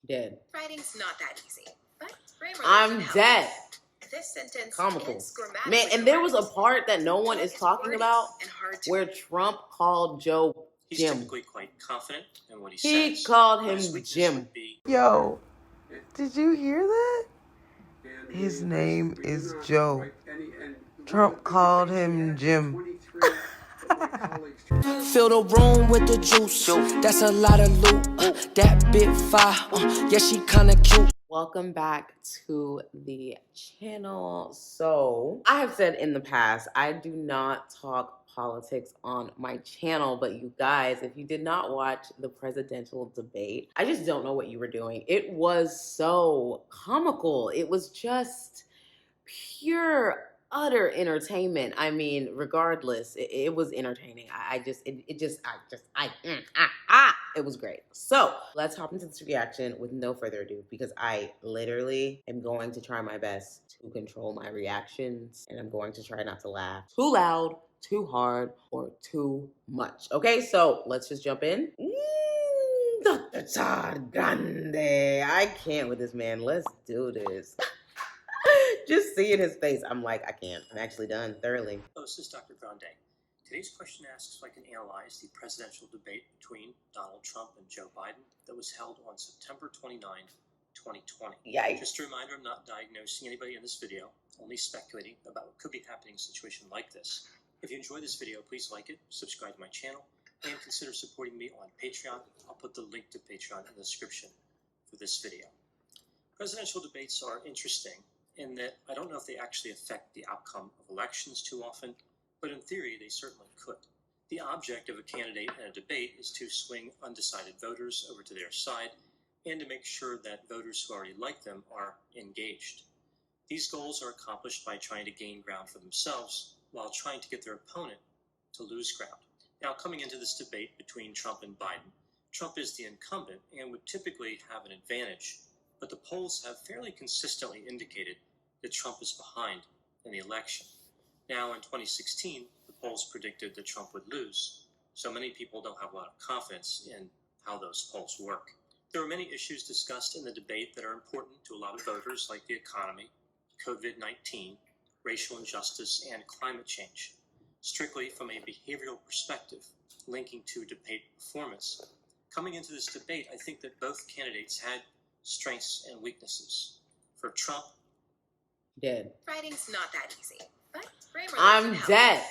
Dead. Writing's not that easy, but I'm dead. This sentence Comical. is grammatically Man, and there was a correct. part that no one is talking about and hard to where Trump called Joe He's Jim. typically quite confident in what he says. He called him His weakness Jim. would be Yo, did you hear that? His name is Joe. Trump called him Jim. Fill the room with the juice. That's a lot of loot. That bit fire. Yeah, she kinda cute. Welcome back to the channel. So, I have said in the past, I do not talk politics on my channel, but you guys, if you did not watch the presidential debate, I just don't know what you were doing. It was so comical. It was just pure utter entertainment. I mean, regardless, it was entertaining. It was great. So let's hop into this reaction with no further ado, because I literally am going to try my best to control my reactions, and I'm going to try not to laugh too loud, too hard, or too much. Okay, so let's just jump in. Dr. Todd Grande. I can't with this man. Let's do this. Just seeing his face, I'm like, I can't. I'm actually done thoroughly. Oh, this is Dr. Grande. Today's question asks if I can analyze the presidential debate between Donald Trump and Joe Biden that was held on September 29, 2020. Yikes. Just a reminder, I'm not diagnosing anybody in this video, only speculating about what could be happening in a situation like this. If you enjoyed this video, please like it, subscribe to my channel, and consider supporting me on Patreon. I'll put the link to Patreon in the description for this video. Presidential debates are interesting in that I don't know if they actually affect the outcome of elections too often, but in theory, they certainly could. The object of a candidate in a debate is to swing undecided voters over to their side and to make sure that voters who already like them are engaged. These goals are accomplished by trying to gain ground for themselves while trying to get their opponent to lose ground. Now, coming into this debate between Trump and Biden, Trump is the incumbent and would typically have an advantage, but the polls have fairly consistently indicated that Trump is behind in the election. Now, in 2016, the polls predicted that Trump would lose, so many people don't have a lot of confidence in how those polls work. There were many issues discussed in the debate that are important to a lot of voters, like the economy, COVID-19, racial injustice, and climate change. Strictly from a behavioral perspective, linking to debate performance, coming into this debate, I think that both candidates had strengths and weaknesses. For Trump, Dead. Writing's not that easy, but I'm dead.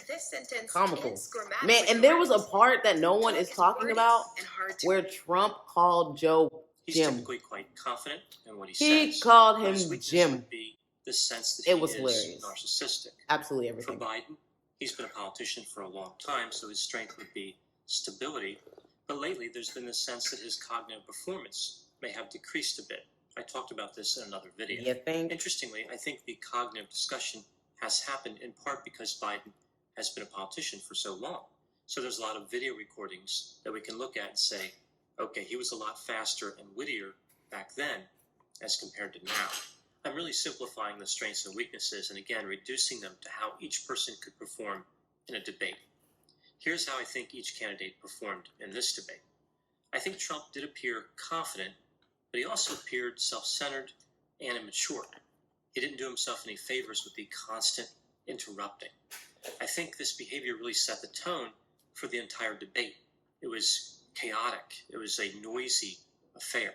This sentence Comical. is grammatically Man, and there was a correct. part that no one is talking about and hard to where Trump called Joe he's Jim. typically quite confident in what he He says. called But him his weakness Jim. would be the sense that It he was is hilarious. narcissistic. Absolutely For everything. Biden, he's been a politician for a long time, so his strength would be stability. But lately, there's been the sense that his cognitive performance may have decreased a bit. I talked about this in another video. You think? Interestingly, I think the cognitive discussion has happened in part because Biden has been a politician for so long. So there's a lot of video recordings that we can look at and say, okay, he was a lot faster and wittier back then as compared to now. I'm really simplifying the strengths and weaknesses and again reducing them to how each person could perform in a debate. Here's how I think each candidate performed in this debate. I think Trump did appear confident, but he also appeared self-centered and immature. He didn't do himself any favors with the constant interrupting. I think this behavior really set the tone for the entire debate. It was chaotic. It was a noisy affair.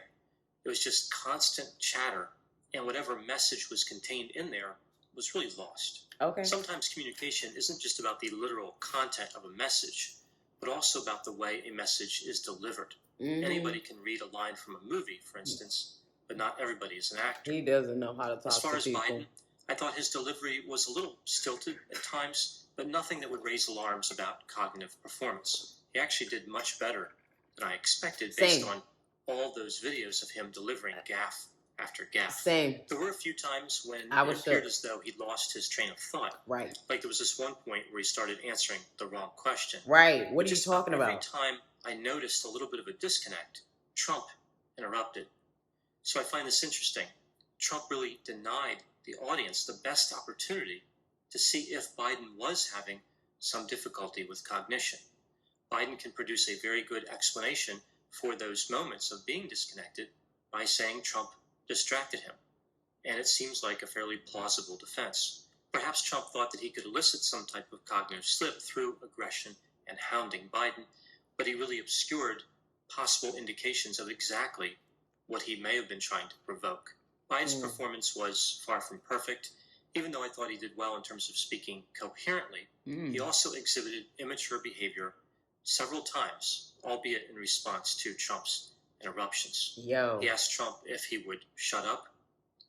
It was just constant chatter, and whatever message was contained in there was really lost. Okay. Sometimes communication isn't just about the literal content of a message, but also about the way a message is delivered. Anybody can read a line from a movie, for instance, but not everybody is an actor. He doesn't know how to talk As far to as people. Biden, I thought his delivery was a little stilted at times, but nothing that would raise alarms about cognitive performance. He actually did much better than I expected based Same. on all those videos of him delivering gaffe after gaffe. Same. There were a few times when I it was appeared shook. as though he'd lost his train of thought. Right. Like there was this one point where he started answering the wrong question. Right. What are you Just talking every about? time I noticed a little bit of a disconnect, Trump interrupted. So I find this interesting. Trump really denied the audience the best opportunity to see if Biden was having some difficulty with cognition. Biden can produce a very good explanation for those moments of being disconnected, by saying Trump distracted him. And it seems like a fairly plausible defense. Perhaps Trump thought that he could elicit some type of cognitive slip through aggression and hounding Biden, but he really obscured possible indications of exactly what he may have been trying to provoke. Biden's performance was far from perfect. Even though I thought he did well in terms of speaking coherently, he also exhibited immature behavior several times, albeit in response to Trump's interruptions. Yo. He asked Trump if he would shut up.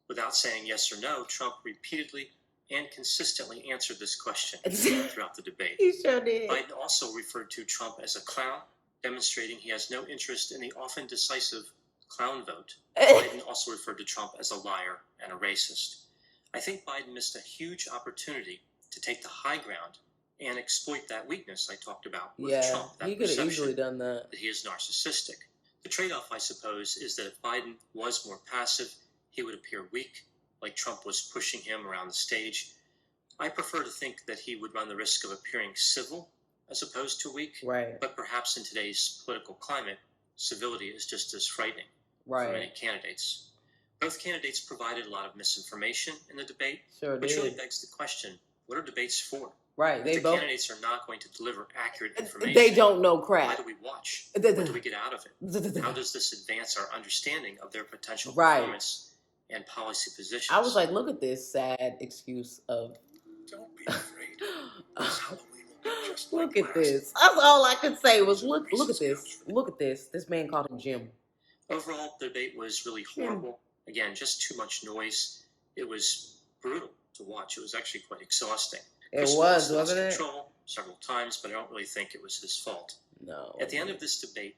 Without saying yes or no, Trump repeatedly and consistently answered this question throughout the debate. He sure did. Biden also referred to Trump as a clown, demonstrating he has no interest in the often decisive clown vote. Biden also referred to Trump as a liar and a racist. I think Biden missed a huge opportunity to take the high ground and exploit that weakness I talked about with Trump, that he could have perception easily done that. that he is narcissistic. The trade-off, I suppose, is that if Biden was more passive, he would appear weak, like Trump was pushing him around the stage. I prefer to think that he would run the risk of appearing civil as opposed to weak. Right. But perhaps in today's political climate, civility is just as frightening for Right. many candidates. Both candidates provided a lot of misinformation in the debate, Sure which really did. begs the question, what are debates for? Right. If They the both. candidates are not going to deliver accurate information, They don't know why crap. do we watch? What do we get out of it? How does this advance our understanding of their potential Right. performance and policy positions? I was like, look at this sad excuse of. Don't be afraid. This Halloween will be just Look like at last. this. That's all I could say was look at this. Look at this. This man called him Jim. Overall, the debate was really horrible. Again, just too much noise. It was brutal to watch. It was actually quite exhausting. It Chris was, Wallace lost wasn't it? control several times, but I don't really think it was his fault. No. At the end of this debate,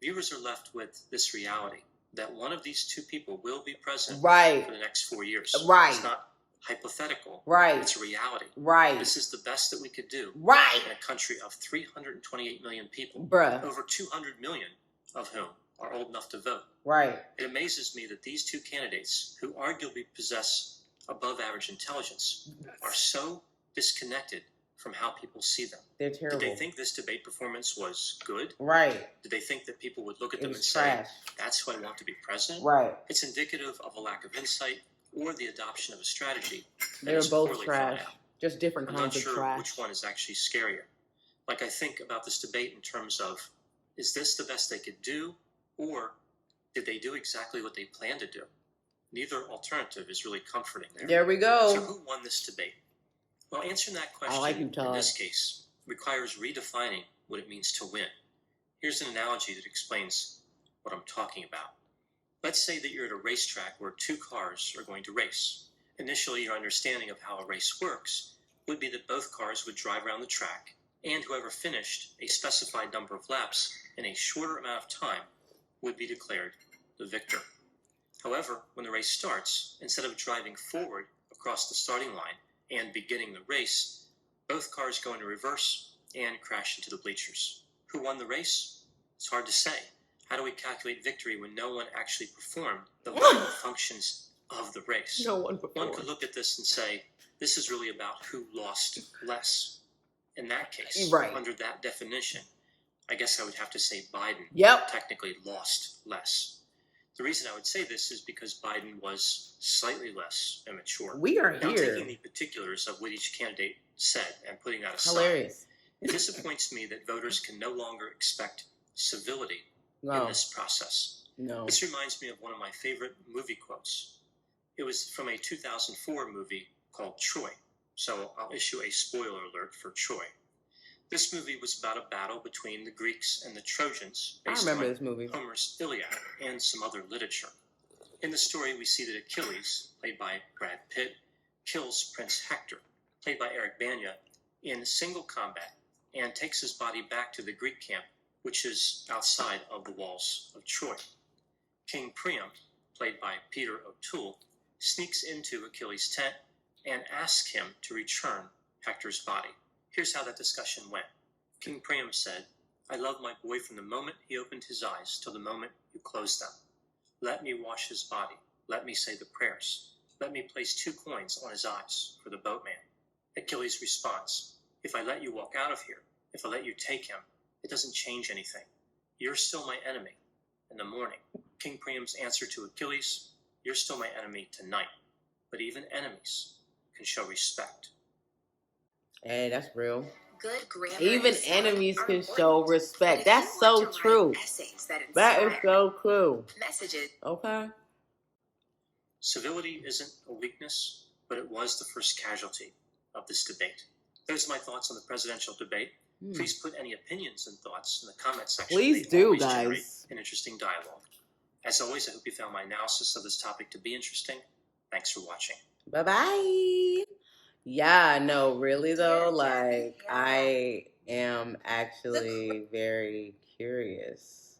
viewers are left with this reality that one of these two people will be president Right. for the next 4 years. Right. It's not hypothetical. Right. It's a reality. Right. This is the best that we could do Right. in a country of 328 million people, Bruh. over 200 million of whom are old enough to vote. Right. It amazes me that these two candidates, who arguably possess above average intelligence, are so disconnected from how people see them. They're Did terrible. they think this debate performance was good? Right. Did they think that people would look at It them and was say, trash. that's who I want to be president? Right. It's indicative of a lack of insight or the adoption of a strategy that They're is both poorly trash. thought out. Just different I'm not kinds of sure trash. which one is actually scarier. Like, I think about this debate in terms of, is this the best they could do, or did they do exactly what they planned to do? Neither alternative is really comforting there. There we So go. who won this debate? Well, answering that I question like you, in Todd. this case requires redefining what it means to win. Here's an analogy that explains what I'm talking about. Let's say that you're at a racetrack where two cars are going to race. Initially, your understanding of how a race works would be that both cars would drive around the track, and whoever finished a specified number of laps in a shorter amount of time would be declared the victor. However, when the race starts, instead of driving forward across the starting line and beginning the race, both cars go into reverse and crash into the bleachers. Who won the race? It's hard to say. How do we calculate victory when no one actually performed the vital functions of the race? No one One before. could look at this and say, this is really about who lost less. In that case, Right. under that definition, I guess I would have to say Biden Yep. technically lost less. The reason I would say this is because Biden was slightly less immature. We are Now, taking here. the particulars of what each candidate said and putting that aside, Hilarious. it disappoints me that voters can no longer expect civility in No. this process. No. This reminds me of one of my favorite movie quotes. It was from a 2004 movie called Troy. So I'll issue a spoiler alert for Troy. This movie was about a battle between the Greeks and the Trojans I based remember on this movie. Homer's Iliad and some other literature. In the story, we see that Achilles, played by Brad Pitt, kills Prince Hector, played by Eric Bana, in single combat and takes his body back to the Greek camp, which is outside of the walls of Troy. King Priam, played by Peter O'Toole, sneaks into Achilles' tent and asks him to return Hector's body. Here's how that discussion went. King Priam said, "I love my boy from the moment he opened his eyes till the moment you closed them. Let me wash his body. Let me say the prayers. Let me place 2 coins on his eyes for the boatman." Achilles responds, "If I let you walk out of here, if I let you take him, it doesn't change anything. You're still my enemy. In the morning, King Priam's answer to Achilles, "You're still my enemy tonight, but even enemies can show respect." Hey, that's real. Good grammar Even and spelling enemies are can important. show But respect. if That's you so want to write true. essays that That is inspire, so true. messages. Okay. Civility isn't a weakness, but it was the first casualty of this debate. Those are my thoughts on the presidential debate. Please put any opinions and thoughts in the comment section. Please They do, always generate guys. an interesting dialogue. As always, I hope you found my analysis of this topic to be interesting. Thanks for watching. Bye-bye. Yeah, no, really though, Yeah, like, yeah. I am actually very curious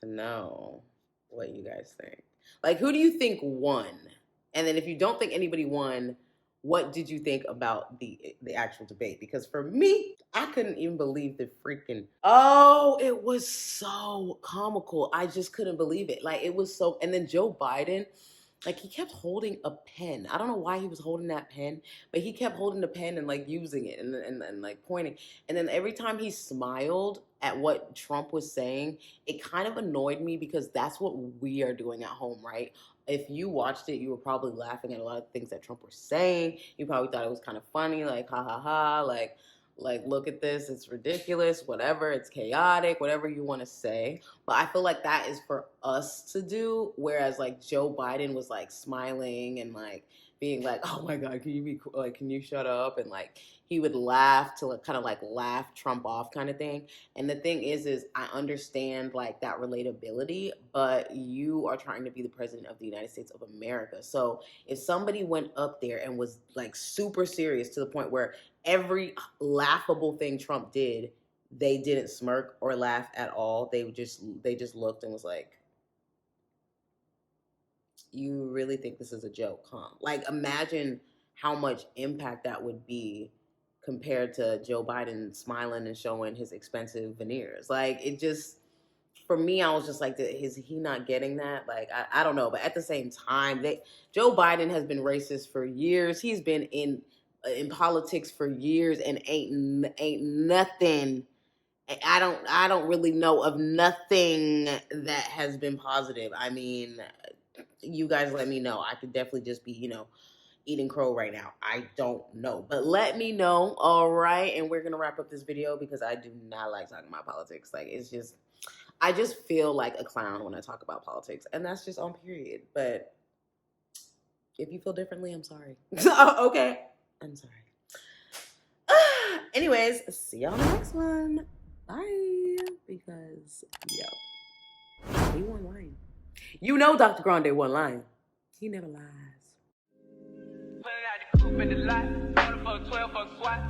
to know what you guys think. Like, who do you think won? And then if you don't think anybody won, what did you think about the actual debate? Because for me, I couldn't even believe the freaking, oh, it was so comical. I just couldn't believe it. Like, it was so, and then Joe Biden, like, he kept holding a pen. I don't know why he was holding that pen, but he kept holding the pen and like using it and like pointing. And then every time he smiled at what Trump was saying, it kind of annoyed me because that's what we are doing at home, right? If you watched it, you were probably laughing at a lot of things that Trump was saying. You probably thought it was kind of funny, like, ha ha ha, like, look at this, it's ridiculous, whatever, it's chaotic, whatever you want to say. But I feel like that is for us to do, whereas like Joe Biden was like smiling and like being like, oh my God, can you be like, can you shut up? And like he would laugh to like kind of like laugh Trump off kind of thing. And the thing is I understand like that relatability, but you are trying to be the president of the United States of America. So if somebody went up there and was like super serious to the point where every laughable thing Trump did, they didn't smirk or laugh at all. They just looked and was like, you really think this is a joke, huh? Like, imagine how much impact that would be compared to Joe Biden smiling and showing his expensive veneers. Like, it just, for me, I was just like, is he not getting that? Like, I don't know. But at the same time, Joe Biden has been racist for years. He's been in politics for years and ain't nothing. I don't really know of nothing that has been positive. I mean, you guys let me know. I could definitely just be, eating crow right now. I don't know. But let me know, all right? And we're going to wrap up this video because I do not like talking about politics. Like, it's just, I just feel like a clown when I talk about politics. And that's just on period. But if you feel differently, I'm sorry. Okay? I'm sorry. Anyways, see y'all in the next one. Bye. Because, he won lying. You know Dr. Grande won lying. He never lies. Put it out the coupe in the lot, 12 for a squat.